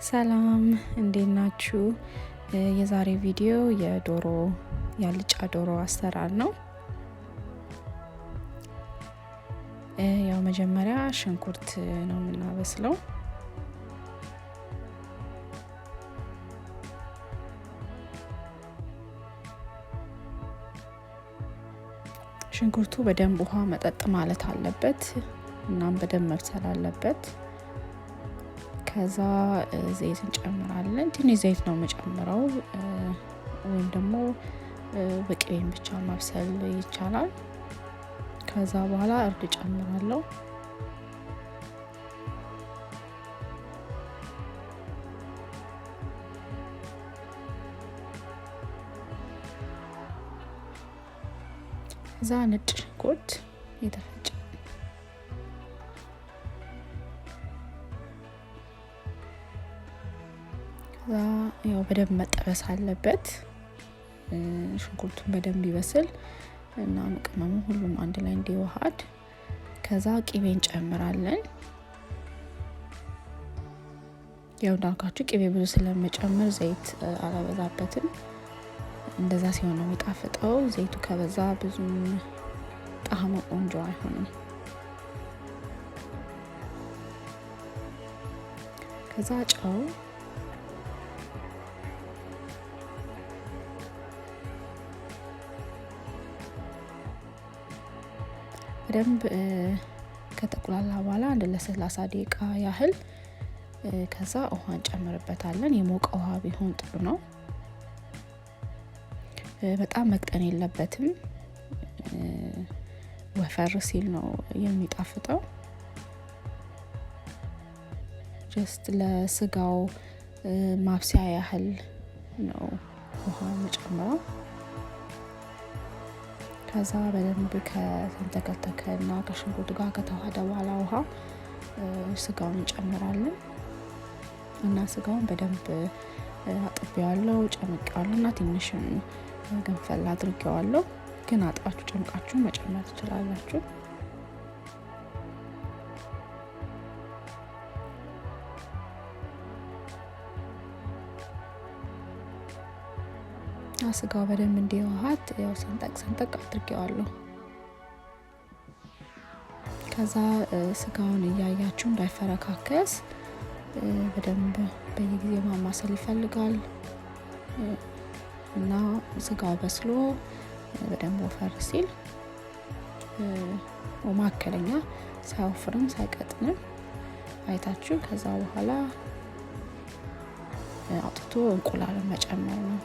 ሰላም እንዴት ናችሁ? የዛሬ ቪዲዮ የአልጫ ዶሮ አሰራር ነው። ያው መጀመሪያ ሽንኩርት ነው የምናበስለው። ሽንኩርቱ በደንብ ውሃ መጠጥ ማለት አለበት እናም በደንብ መብሰል አለበት። ከዛ ዘይት እንጨምራለን። ትንሽ ዘይት ነው የምጨምረው ወይም ደግሞ በቅቤም ብቻ ማብሰል ይቻላል። ከዛ በኋላ እርድ ጨምራለሁ። ከዛ ነጭ ሽንኩርት የተፈጨ ያው በደንብ መጠበስ አለበት። ሽንኩርቱን በደንብ ይበስል እና ቅመሙ ሁሉም አንድ ላይ እንዲዋሃድ። ከዛ ቅቤ እንጨምራለን። ያው እንዳልኳችሁ ቅቤ ብዙ ስለመጨመር ዘይት አላበዛበትም። እንደዛ ሲሆን ነው የሚጣፍጠው። ዘይቱ ከበዛ ብዙ ጣዕሙ ቆንጆ አይሆንም። ከዛ ጨው በደንብ ከተቁላላ በኋላ አንድ ለ30 ደቂቃ ያህል ከዛ ውሃ እንጨምርበታለን። የሞቀ ውሃ ቢሆን ጥሩ ነው። በጣም መቅጠን የለበትም። ወፈር ሲል ነው የሚጣፍጠው። ጀስት ለስጋው ማብሰያ ያህል ነው ውሃ መጨመረው። ከዛ በደንብ ከተንተከተከና ከሽንኩርት ጋር ከተዋሃደ በኋላ ውሃ ስጋውን እንጨምራለን እና ስጋውን በደንብ አጥቤዋለሁ፣ ጨምቄዋለሁ እና ትንሽም ገንፈል አድርጌዋለሁ። ግን አጥባችሁ ጨምቃችሁ መጨመር ትችላላችሁ። ስጋው በደንብ እንዲዋሃድ ያው ሰንጠቅ አድርጌዋለሁ። ከዛ ስጋውን እያያችሁ እንዳይፈረካከስ በደንብ በየጊዜው ማማሰል ይፈልጋል እና ስጋው በስሎ በደንብ ወፈር ሲል መካከለኛ ሳይወፍርም ሳይቀጥንም አይታችሁ ከዛ በኋላ አውጥቶ እንቁላሉን መጨመር ነው።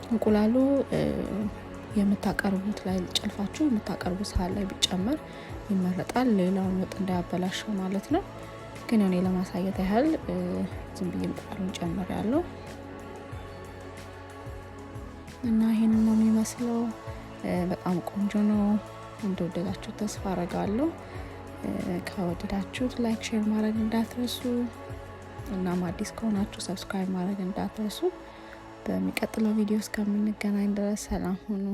እንቁላሉ የምታቀርቡት ላይ ጨልፋችሁ የምታቀርቡት ሳህን ላይ ቢጨመር ይመረጣል። ሌላውን ወጥ እንዳያበላሸው ማለት ነው። ግን እኔ ለማሳየት ያህል ዝም ብዬ እንቁላሉን ጨምሬያለሁ እና ይሄንን ነው የሚመስለው። በጣም ቆንጆ ነው። እንደወደዳችሁ ተስፋ አደርጋለሁ። ከወደዳችሁት ላይክ፣ ሼር ማድረግ እንዳትረሱ እና አዲስ ከሆናችሁ ሰብስክራይብ ማድረግ እንዳትረሱ። በሚቀጥለው ቪዲዮ እስከምንገናኝ ድረስ ሰላም ሁኑ።